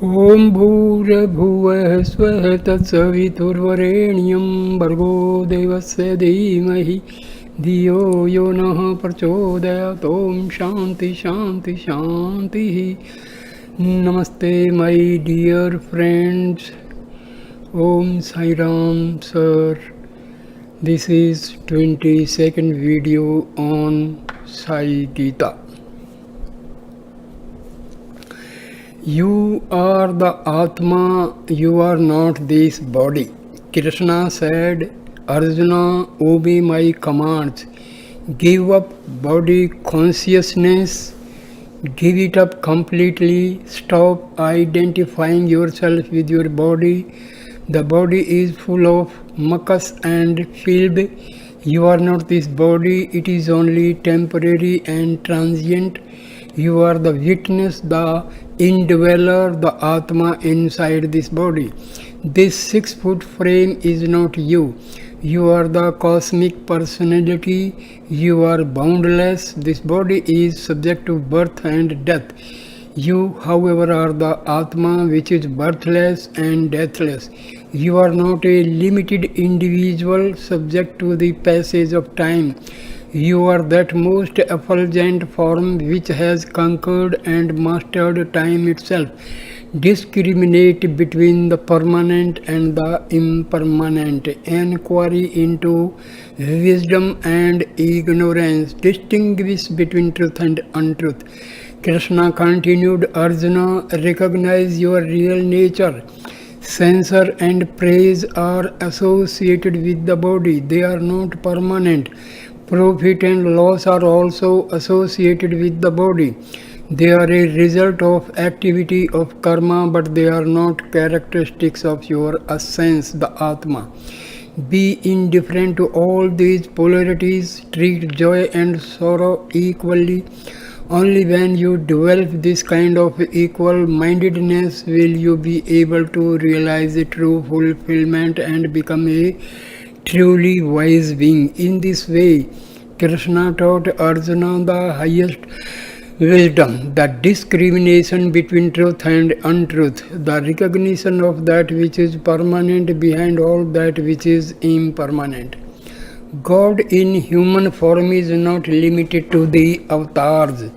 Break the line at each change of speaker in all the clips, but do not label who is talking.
ॐ भूर्भुवः स्वः तत्सवितुर्वरेण्यं भर्गो देवस्य धीमहि धियो यो नः प्रचोदयात्। ॐ शान्ति शान्ति शान्तिः। Namaste my dear friends. Om Sai Ram sir. This is 22nd video on Sai Gita. You are the Atma, you are not this body. Krishna said, Arjuna, obey my commands. Give up body consciousness. Give it up completely. Stop identifying yourself with your body. The body is full of mucus and filth. You are not this body. It is only temporary and transient. You are the witness, the indweller, the Atma inside this body. This 6-foot frame is not you. You are the cosmic personality. You are boundless. This body is subject to birth and death. You, however, are the Atma, which is birthless and deathless. You are not a limited individual subject to the passage of time. You are that most effulgent form which has conquered and mastered time itself. Discriminate between the permanent and the impermanent. Enquiry into wisdom and ignorance. Distinguish between truth and untruth. Krishna continued, Arjuna, recognize your real nature. Censure and praise are associated with the body. They are not permanent. Profit and loss are also associated with the body. They are a result of activity of karma, but they are not characteristics of your essence, the Atma. Be indifferent to all these polarities. Treat joy and sorrow equally. Only when you develop this kind of equal-mindedness will you be able to realize the true fulfillment and become a truly wise being. In this way, Krishna taught Arjuna the highest wisdom, the discrimination between truth and untruth, the recognition of that which is permanent behind all that which is impermanent. God in human form is not limited to the avatars.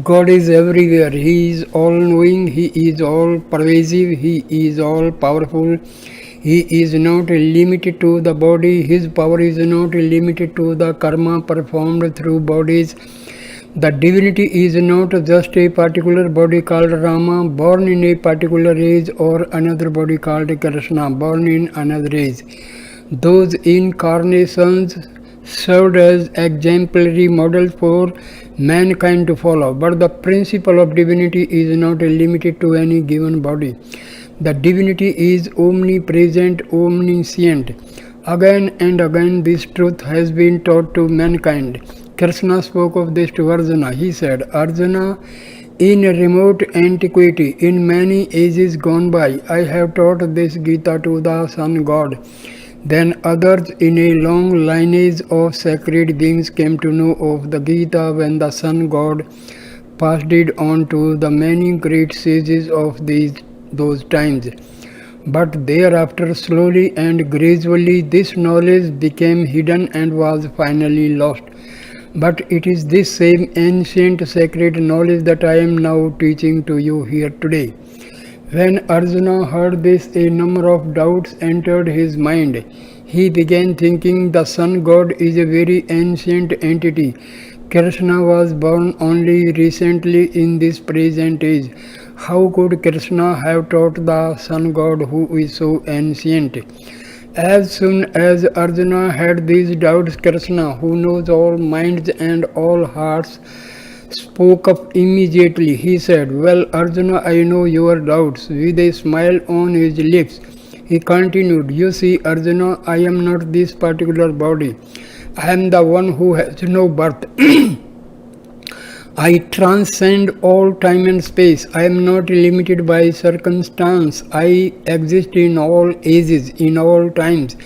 God is everywhere. He is all-knowing. He is all-pervasive. He is all-powerful. He is not limited to the body. His power is not limited to the karma performed through bodies. The divinity is not just a particular body called Rama, born in a particular age, or another body called Krishna, born in another age. Those incarnations served as exemplary models for mankind to follow. But the principle of divinity is not limited to any given body. The divinity is omnipresent, omniscient. Again and again this truth has been taught to mankind. Krishna spoke of this to Arjuna. He said, Arjuna, in remote antiquity, in many ages gone by, I have taught this Gita to the Sun God. Then others in a long lineage of sacred beings came to know of the Gita when the Sun God passed it on to the many great sages of those times. But thereafter, slowly and gradually, this knowledge became hidden and was finally lost. But it is this same ancient sacred knowledge that I am now teaching to you here today. When Arjuna heard this, a number of doubts entered his mind. He began thinking the sun god is a very ancient entity. Krishna was born only recently in this present age. How could Krishna have taught the sun god who is so ancient? As soon as Arjuna had these doubts, Krishna, who knows all minds and all hearts, spoke up immediately. He said, Well, Arjuna, I know your doubts. With a smile on his lips, he continued, You see, Arjuna, I am not this particular body. I am the one who has no birth. I transcend all time and space. I am not limited by circumstance. I exist in all ages, in all times.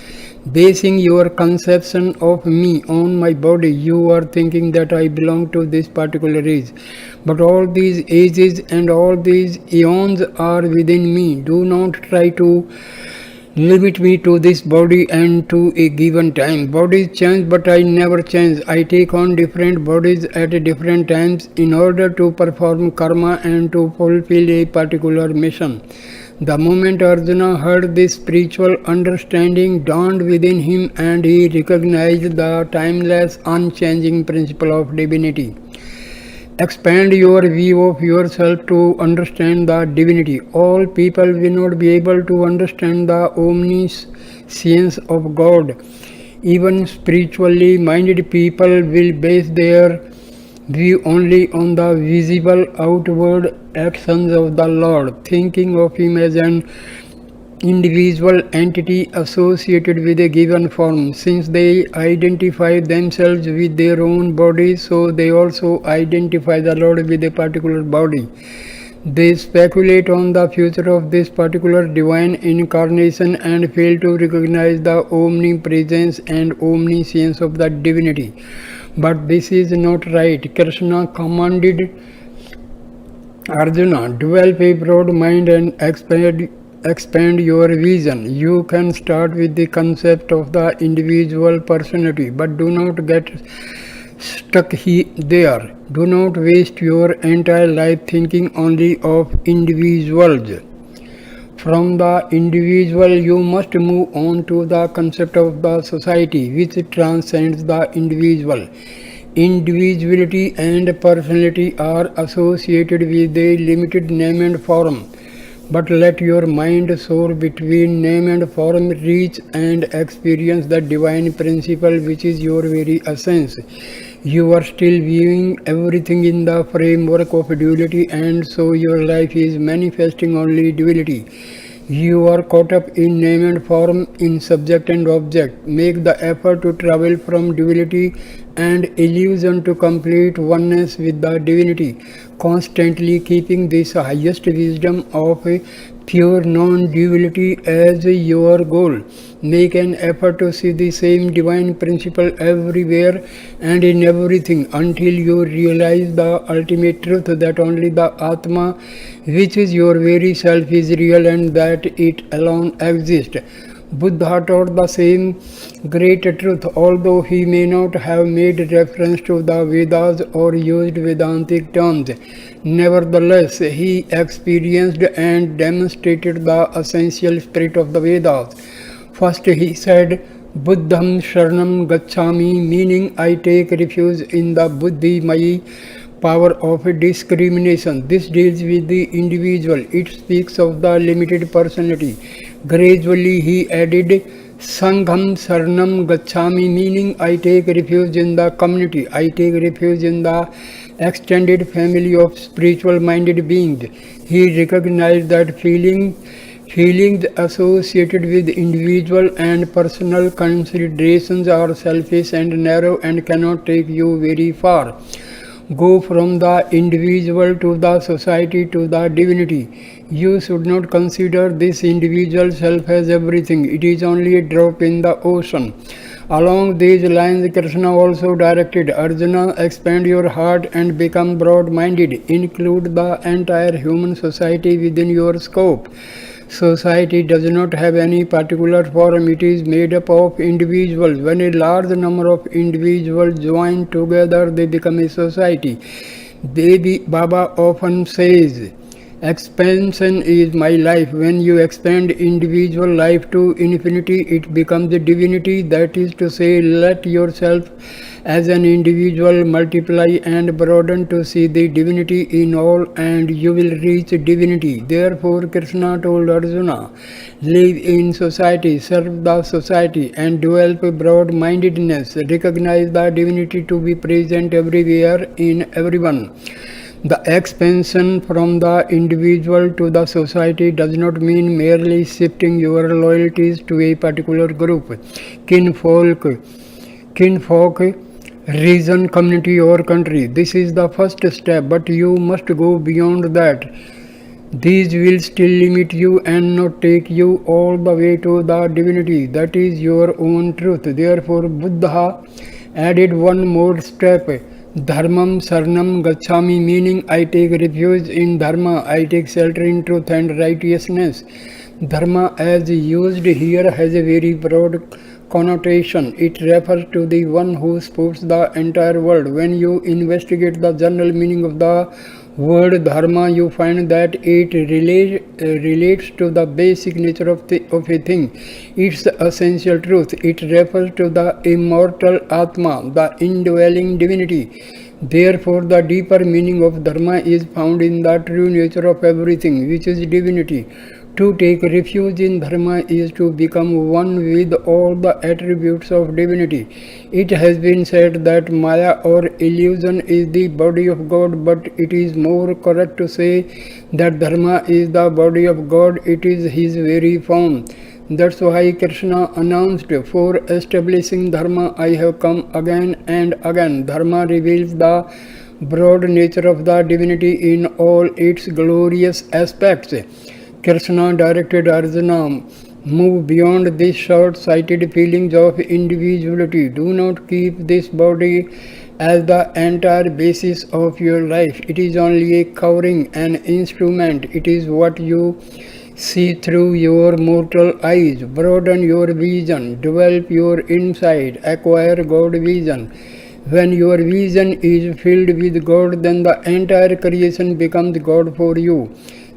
Basing your conception of me on my body, you are thinking that I belong to this particular age. But all these ages and all these eons are within me. Do not try to limit me to this body and to a given time. Bodies change, but I never change. I take on different bodies at different times in order to perform karma and to fulfill a particular mission. The moment Arjuna heard this spiritual understanding dawned within him and he recognized the timeless, unchanging principle of divinity. Expand your view of yourself to understand the divinity. All people will not be able to understand the omniscience of God. Even spiritually minded people will base their view only on the visible outward actions of the Lord, thinking of Him as an individual entity associated with a given form. Since they identify themselves with their own body, so they also identify the Lord with a particular body. They speculate on the future of this particular divine incarnation and fail to recognize the omnipresence and omniscience of the divinity. But this is not right. Krishna commanded Arjuna, develop a broad mind and expand your vision. You can start with the concept of the individual personality, but do not get stuck there. Do not waste your entire life thinking only of individuals. From the individual, you must move on to the concept of the society, which transcends the individual. Individuality and personality are associated with a limited name and form. But let your mind soar between name and form, reach and experience the divine principle which is your very essence. You are still viewing everything in the framework of duality, and so your life is manifesting only duality. You are caught up in name and form, in subject and object. Make the effort to travel from duality and illusion to complete oneness with the divinity, constantly keeping this highest wisdom of pure non-duality as your goal. Make an effort to see the same divine principle everywhere and in everything until you realize the ultimate truth that only the Atma, which is your very self, is real and that it alone exists. Buddha taught the same great truth, although he may not have made reference to the Vedas or used Vedantic terms. Nevertheless, he experienced and demonstrated the essential spirit of the Vedas. First he said, Buddham Sharanam Gacchami, meaning I take refuge in the Buddhi, my power of discrimination. This deals with the individual. It speaks of the limited personality. Gradually he added Sangham Saranam Gacchami, meaning I take refuge in the community. I take refuge in the extended family of spiritual minded beings. He recognized that feelings associated with individual and personal considerations are selfish and narrow and cannot take you very far. Go from the individual to the society to the divinity. You should not consider this individual self as everything. It is only a drop in the ocean. Along these lines, Krishna also directed Arjuna, expand your heart and become broad-minded. Include the entire human society within your scope. Society does not have any particular form. It is made up of individuals. When a large number of individuals join together, they become a society. Baba often says, expansion is my life. When you expand individual life to infinity, it becomes a divinity. That is to say, let yourself as an individual multiply and broaden to see the divinity in all, and you will reach divinity. Therefore, Krishna told Arjuna, live in society, serve the society, and develop broad-mindedness. Recognize the divinity to be present everywhere in everyone. The expansion from the individual to the society does not mean merely shifting your loyalties to a particular group, kinfolk, region, community or country. This is the first step, but you must go beyond that. These will still limit you and not take you all the way to the divinity. That is your own truth. Therefore, Buddha added one more step. Dharmam Sarnam Gacchami, meaning I take refuge in Dharma, I take shelter in truth and righteousness. Dharma as used here has a very broad connotation. It refers to the one who supports the entire world. When you investigate the general meaning of the word dharma, you find that it relates to the basic nature of a thing, its essential truth. It refers to the immortal Atma, the indwelling divinity. Therefore, the deeper meaning of dharma is found in the true nature of everything, which is divinity. To take refuge in dharma is to become one with all the attributes of divinity. It has been said that Maya or illusion is the body of God, but it is more correct to say that dharma is the body of God. It is his very form. That's why Krishna announced, for establishing dharma I have come again and again. Dharma reveals the broad nature of the divinity in all its glorious aspects. Krishna directed Arjuna, move beyond these short-sighted feelings of individuality. Do not keep this body as the entire basis of your life. It is only a covering, an instrument. It is what you see through your mortal eyes. Broaden your vision, develop your insight, acquire God vision. When your vision is filled with God, then the entire creation becomes God for you.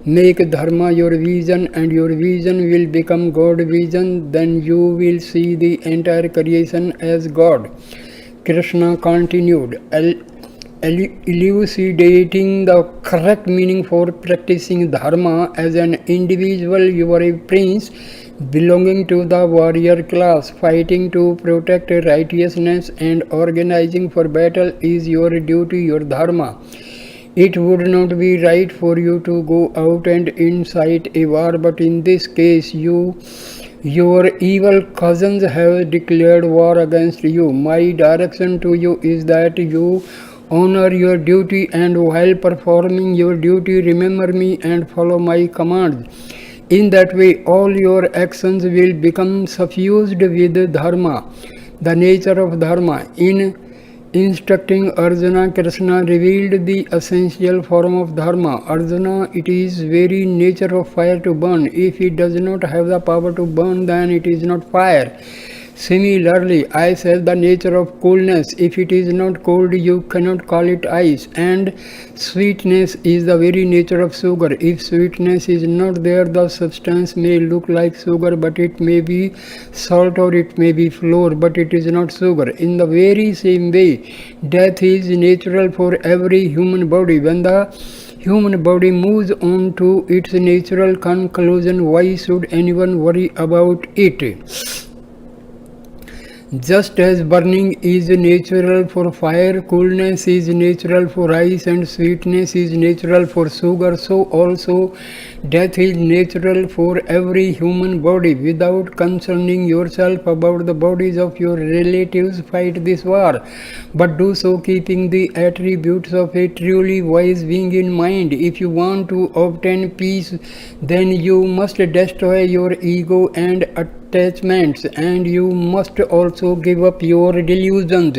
Make dharma your vision and your vision will become God vision, then you will see the entire creation as God. Krishna continued, elucidating the correct meaning for practicing dharma. As an individual, you are a prince belonging to the warrior class. Fighting to protect righteousness and organizing for battle is your duty, your dharma. It would not be right for you to go out and incite a war, but in this case your evil cousins have declared war against you. My direction to you is that you honor your duty, and while performing your duty, remember me and follow my commands. In that way, all your actions will become suffused with dharma, the nature of dharma. In instructing Arjuna, Krishna revealed the essential form of dharma. Arjuna, it is very nature of fire to burn. If it does not have the power to burn, then it is not fire. Similarly, ice has the nature of coolness. If it is not cold, you cannot call it ice. And sweetness is the very nature of sugar. If sweetness is not there, the substance may look like sugar, but it may be salt or it may be flour, but it is not sugar. In the very same way, death is natural for every human body. When the human body moves on to its natural conclusion, why should anyone worry about it? Just as burning is natural for fire, coolness is natural for ice, and sweetness is natural for sugar, so also death is natural for every human body. Without concerning yourself about the bodies of your relatives, fight this war, but do so keeping the attributes of a truly wise being in mind. If you want to obtain peace, then you must destroy your ego and attachments, and you must also give up your delusions.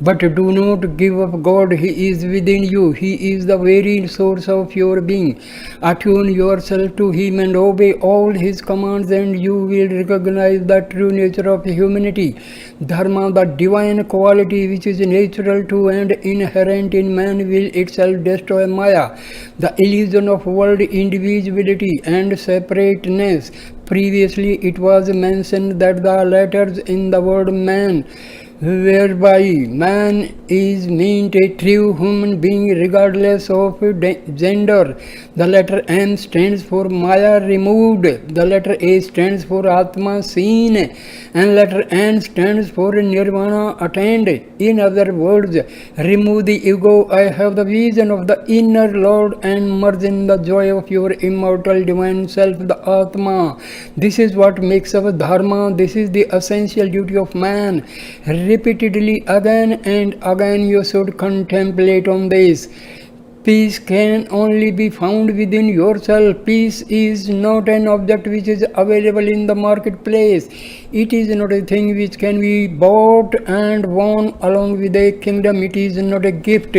But do not give up God. He is within you. He is the very source of your being. Attune yourself to Him and obey all His commands, and you will recognize the true nature of humanity. Dharma, the divine quality which is natural to and inherent in man, will itself destroy Maya, the illusion of world individuality and separateness. Previously, it was mentioned that the letters in the word man, whereby man is meant a true human being regardless of gender. The letter M stands for Maya removed, the letter A stands for Atma seen, and letter N stands for Nirvana attained. In other words, remove the ego, I have the vision of the inner Lord, and merge in the joy of your immortal divine self, the Atma. This is what makes up dharma. This is the essential duty of man. Repeatedly again and again you should contemplate on this. Peace can only be found within yourself. Peace is not an object which is available in the marketplace. It is not a thing which can be bought and won along with a kingdom. It is not a gift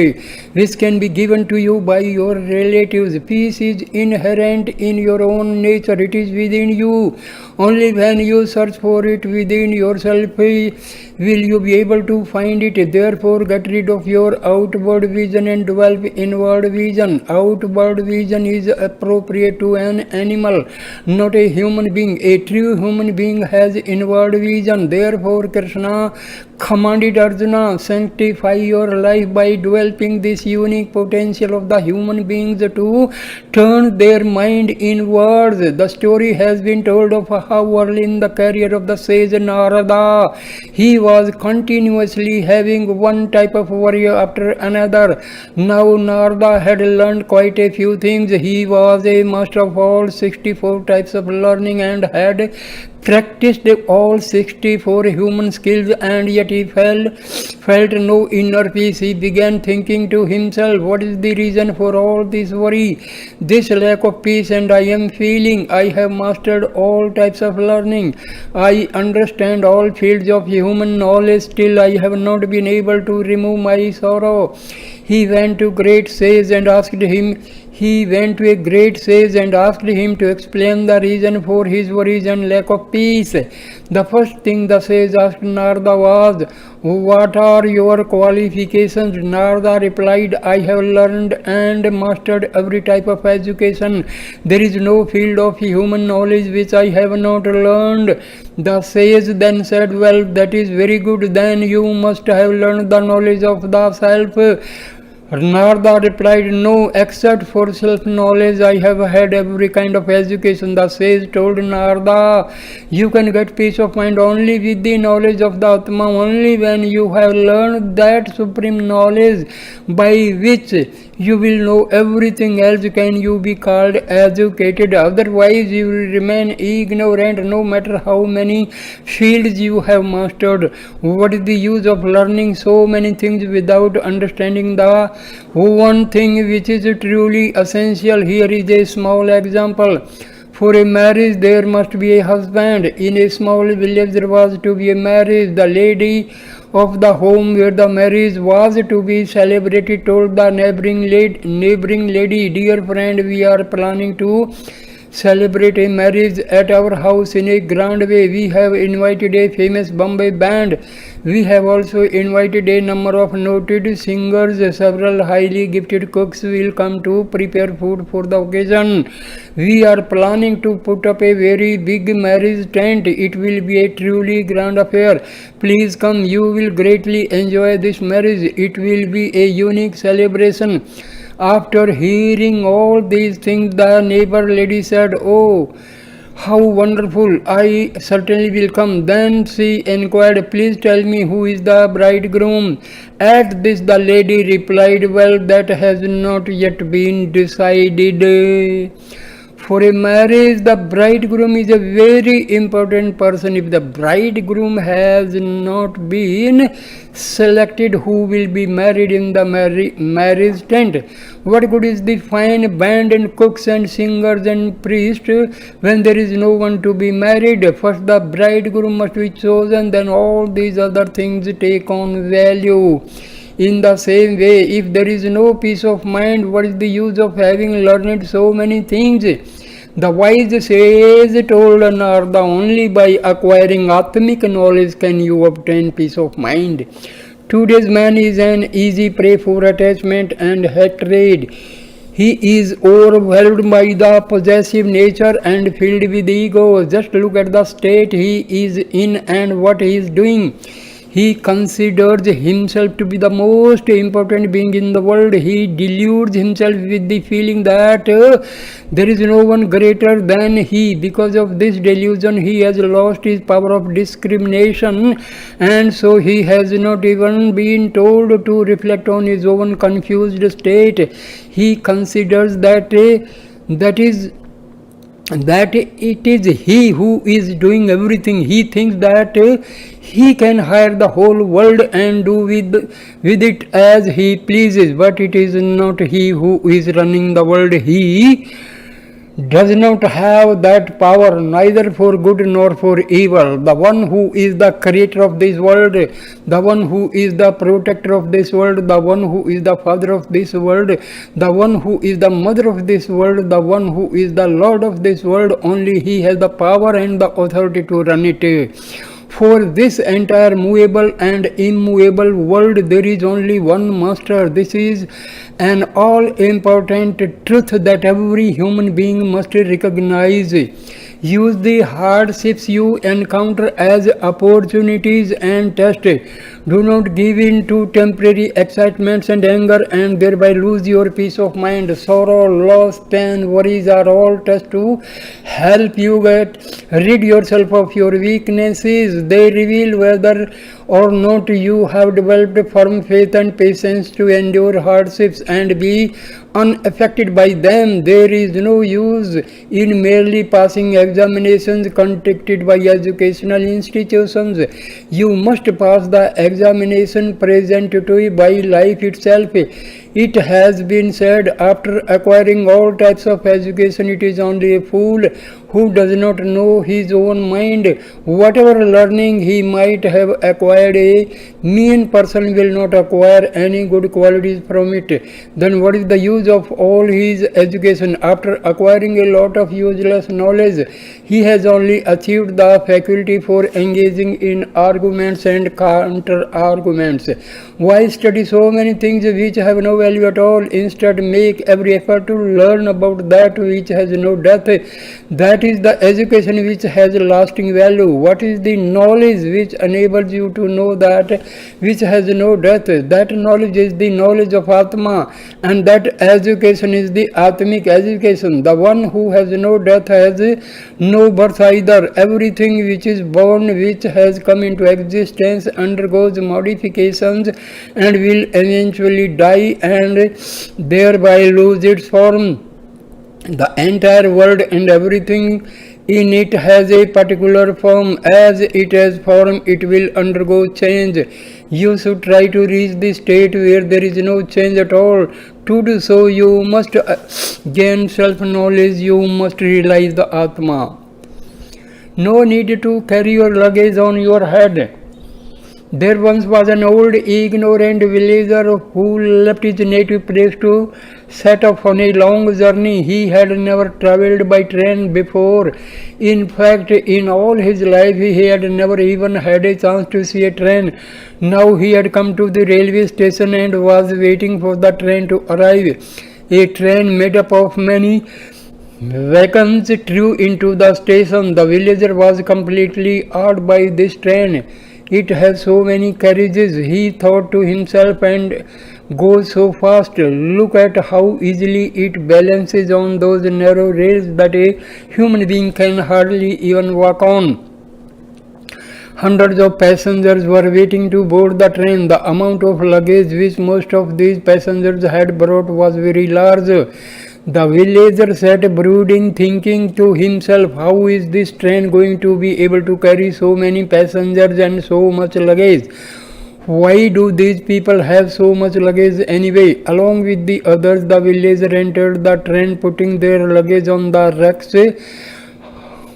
which can be given to you by your relatives. Peace is inherent in your own nature. It is within you. Only when you search for it within yourself will you be able to find it. Therefore, get rid of your outward vision and develop inward vision. Outward vision is appropriate to an animal, not a human being. A true human being has inward vision. Therefore, Krishna commanded Arjuna, sanctify your life by developing this unique potential of the human beings to turn their mind inwards. The story has been told of how early in the career of the sage Narada, he was continuously having one type of worry after another. Now Narada had learned quite a few things. He was a master of all 64 types of learning and had practiced all 64 human skills, and yet he felt no inner peace. He began thinking to himself, what is the reason for all this worry, this lack of peace? And I am feeling I have mastered all types of learning. I understand all fields of human knowledge. Still I have not been able to remove my sorrow. He went to a great sage and asked him to explain the reason for his worries and lack of peace. The first thing the sage asked Narada was, what are your qualifications? Narada replied, I have learned and mastered every type of education. There is no field of human knowledge which I have not learned. The sage then said, well, that is very good. Then you must have learned the knowledge of the self. Narada replied, no, except for self-knowledge I have had every kind of education. The sage told Narada, you can get peace of mind only with the knowledge of the Atma. Only when you have learned that supreme knowledge by which you will know everything else can you be called educated. Otherwise you will remain ignorant no matter how many fields you have mastered. What is the use of learning so many things without understanding the one thing which is truly essential? Here is a small example. For a marriage there must be a husband. In a small village there was to be a marriage. The lady of the home where the marriage was to be celebrated told the neighboring lady, dear friend, we are planning to celebrate a marriage at our house in a grand way. We have invited a famous Bombay band. We have also invited a number of noted singers. Several highly gifted cooks will come to prepare food for the occasion. We are planning to put up a very big marriage tent. It will be a truly grand affair. Please come. You will greatly enjoy this marriage. It will be a unique celebration. After hearing all these things, the neighbor lady said, oh, how wonderful, I certainly will come. Then she inquired, please tell me who is the bridegroom. At this the lady replied, well, that has not yet been decided. For a marriage, the bridegroom is a very important person. If the bridegroom has not been selected, who will be married in the marriage tent? What good is the fine band and cooks and singers and priests when there is no one to be married? First the bridegroom must be chosen, then all these other things take on value. In the same way, if there is no peace of mind, what is the use of having learned so many things? The wise sage told Narada, only by acquiring Atmic knowledge can you obtain peace of mind. Today's man is an easy prey for attachment and hatred. He is overwhelmed by the possessive nature and filled with ego. Just look at the state he is in and what he is doing. He considers himself to be the most important being in the world. He deludes himself with the feeling that there is no one greater than he. Because of this delusion, he has lost his power of discrimination, and so he has not even been told to reflect on his own confused state. He considers that that it is he who is doing everything. He thinks that he can hire the whole world and do with it as he pleases, but it is not he who is running the world. He does not have that power, neither for good nor for evil. The one who is the creator of this world, the one who is the protector of this world, the one who is the father of this world, the one who is the mother of this world, the one who is the lord of this world, only he has the power and the authority to run it. For this entire movable and immovable world, there is only one master. This is an all-important truth that every human being must recognize. Use the hardships you encounter as opportunities and tests. Do not give in to temporary excitements and anger and thereby lose your peace of mind. Sorrow, loss, pain, worries are all tests to help you get rid yourself of your weaknesses. They reveal whether or not you have developed firm faith and patience to endure hardships and be unaffected by them. There is no use in merely passing examinations conducted by educational institutions. You must pass the examination presented to you by life itself. It has been said, after acquiring all types of education, it is only a fool who does not know his own mind. Whatever learning he might have acquired, a mean person will not acquire any good qualities from it. Then what is the use of all his education? After acquiring a lot of useless knowledge, he has only achieved the faculty for engaging in arguments and counter-arguments. Why study so many things which have no value at all? Instead, make every effort to learn about that which has no depth. That is the education which has lasting value. What is the knowledge which enables you to know that which has no depth? That knowledge is the knowledge of Atma, and that education is the Atmic education. The one who has no death has no birth either. Everything which is born, which has come into existence, undergoes modifications and will eventually die and thereby lose its form. The entire world and everything in it has a particular form. As it has form, it will undergo change. You should try to reach the state where there is no change at all. To do so, you must gain self-knowledge. You must realize the Atma. No need to carry your luggage on your head. There once was an old ignorant villager who left his native place to set off on a long journey. He had never travelled by train before. In fact, in all his life he had never even had a chance to see a train. Now he had come to the railway station and was waiting for the train to arrive. A train made up of many wagons drew into the station. The villager was completely awed by this train. It has so many carriages, he thought to himself, and goes so fast. Look at how easily it balances on those narrow rails that a human being can hardly even walk on. Hundreds of passengers were waiting to board the train. The amount of luggage which most of these passengers had brought was very large. The villager sat brooding, thinking to himself, how is this train going to be able to carry so many passengers and so much luggage? Why do these people have so much luggage anyway? Along with the others, the villager entered the train, putting their luggage on the racks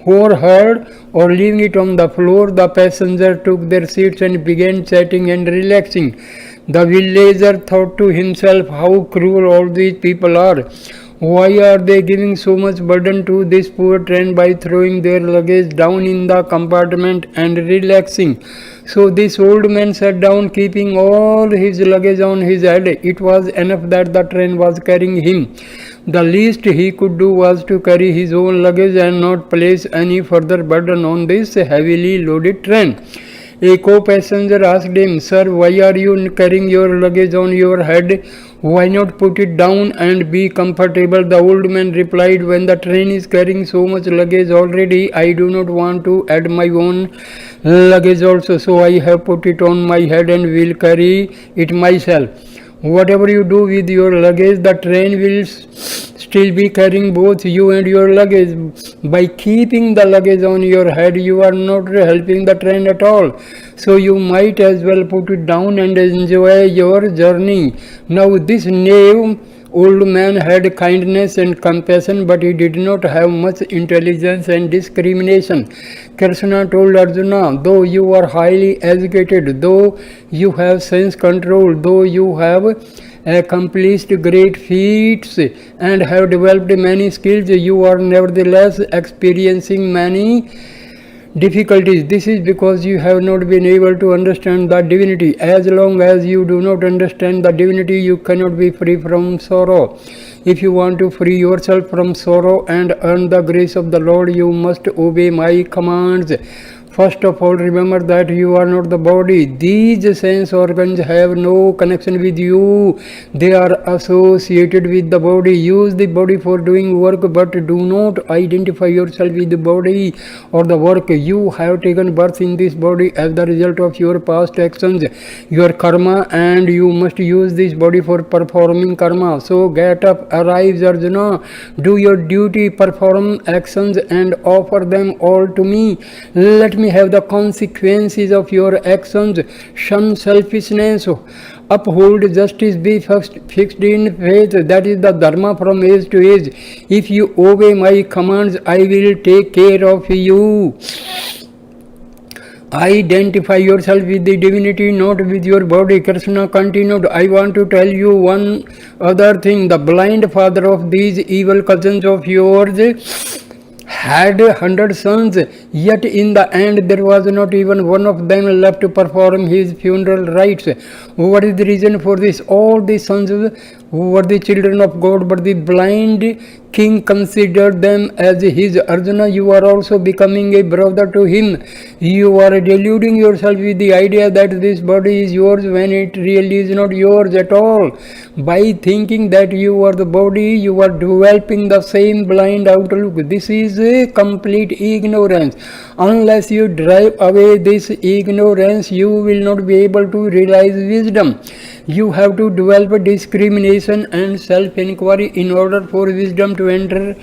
overhead or leaving it on the floor. The passengers took their seats and began chatting and relaxing. The villager thought to himself, how cruel all these people are. Why are they giving so much burden to this poor train by throwing their luggage down in the compartment and relaxing? So this old man sat down, keeping all his luggage on his head. It was enough that the train was carrying him. The least he could do was to carry his own luggage and not place any further burden on this heavily loaded train. A co-passenger asked him, Sir, why are you carrying your luggage on your head? Why not put it down and be comfortable? The old man replied, when the train is carrying so much luggage already, I do not want to add my own luggage also, so I have put it on my head and will carry it myself. Whatever you do with your luggage, the train will still be carrying both you and your luggage. By keeping the luggage on your head, you are not helping the train at all. So you might as well put it down and enjoy your journey. Now this knave old man had kindness and compassion, but he did not have much intelligence and discrimination. Krishna told Arjuna, though you are highly educated, though you have sense control, though you have accomplished great feats and have developed many skills, you are nevertheless experiencing many difficulties. This is because you have not been able to understand the divinity. As long as you do not understand the divinity, you cannot be free from sorrow. If you want to free yourself from sorrow and earn the grace of the Lord, you must obey my commands. First of all, remember that you are not the body. These sense organs have no connection with you. They are associated with the body. Use the body for doing work, but do not identify yourself with the body or the work. You have taken birth in this body as the result of your past actions, your karma, and you must use this body for performing karma. So get up, arise, Arjuna. Do your duty, perform actions, and offer them all to me. Let me have the consequences of your actions. Shun selfishness, uphold justice, be fixed in faith. That is the dharma from age to age. If you obey my commands, I will take care of you. Identify yourself with the divinity, not with your body. Krishna continued, I want to tell you one other thing. The blind father of these evil cousins of yours had 100 sons, yet in the end there was not even one of them left to perform his funeral rites. What is the reason for this? All the sons were the children of God, but the blind king considered them as his. Arjuna, you are also becoming a brother to him. You are deluding yourself with the idea that this body is yours when it really is not yours at all. By thinking that you are the body, you are developing the same blind outlook. This is a complete ignorance. Unless you drive away this ignorance, you will not be able to realize wisdom. You have to develop discrimination and self-inquiry in order for wisdom to enter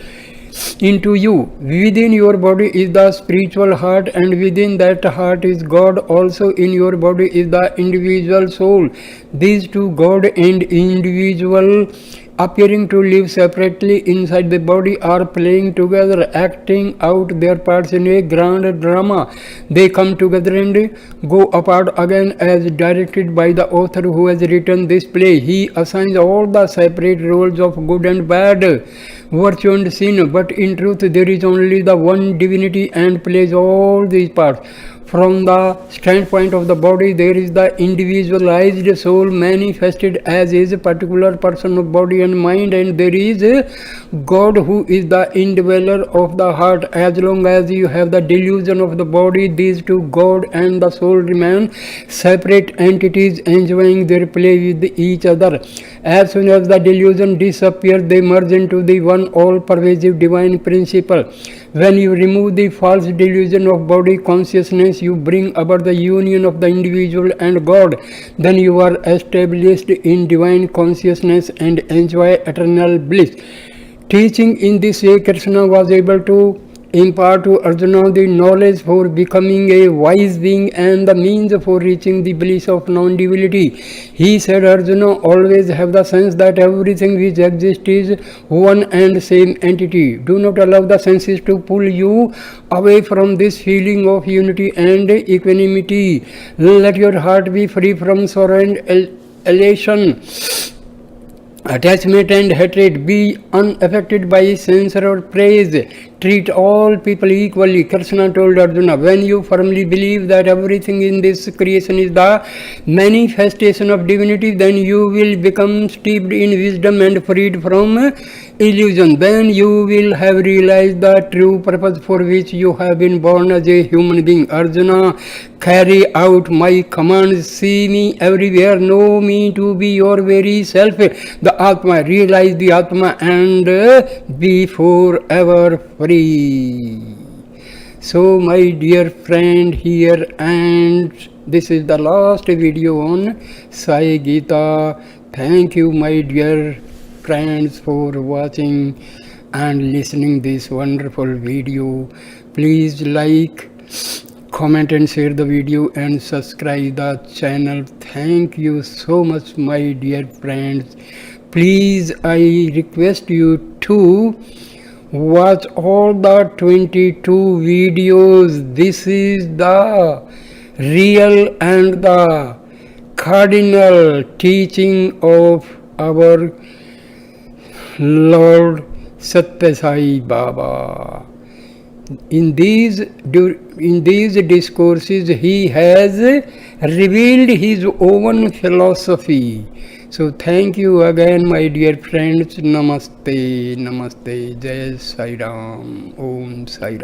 into you. Within your body is the spiritual heart, and within that heart is God. Also in your body is the individual soul. These two, God and individual, appearing to live separately inside the body, are playing together, acting out their parts in a grand drama. They come together and go apart again as directed by the author who has written this play. He assigns all the separate roles of good and bad, virtue and sin, but in truth there is only the one divinity and plays all these parts. From the standpoint of the body, there is the individualized soul manifested as a particular person of body and mind, and there is God who is the indweller of the heart. As long as you have the delusion of the body, these two, God and the soul, remain separate entities enjoying their play with each other. As soon as the delusion disappears, they merge into the one all-pervasive divine principle. When you remove the false delusion of body consciousness, you bring about the union of the individual and God. Then you are established in divine consciousness and enjoy eternal bliss. Teaching in this way, Krishna was able to impart to Arjuna the knowledge for becoming a wise being and the means for reaching the bliss of non-duality. He said, Arjuna, always have the sense that everything which exists is one and same entity. Do not allow the senses to pull you away from this feeling of unity and equanimity. Let your heart be free from sorrow and elation, attachment and hatred. Be unaffected by censure or praise. Treat all people equally. Krishna told Arjuna, when you firmly believe that everything in this creation is the manifestation of divinity, then you will become steeped in wisdom and freed from illusion. Then you will have realized the true purpose for which you have been born as a human being. Arjuna, carry out my commands. See me everywhere. Know me to be your very self, the Atma. Realize the Atma and be forever free. So my dear friend, here and this is the last video on Sai Gita. Thank you, my dear friends for watching and listening this wonderful video. Please like, comment and share the video and subscribe the channel. Thank you so much, my dear friends. Please, I request you to watch all the 22 videos. This is the real and the cardinal teaching of our Lord Satya Sai Baba. In these discourses, he has revealed his own philosophy. So thank you again, my dear friends. Namaste, Namaste. Jai Sai Ram. Om Sai Ram.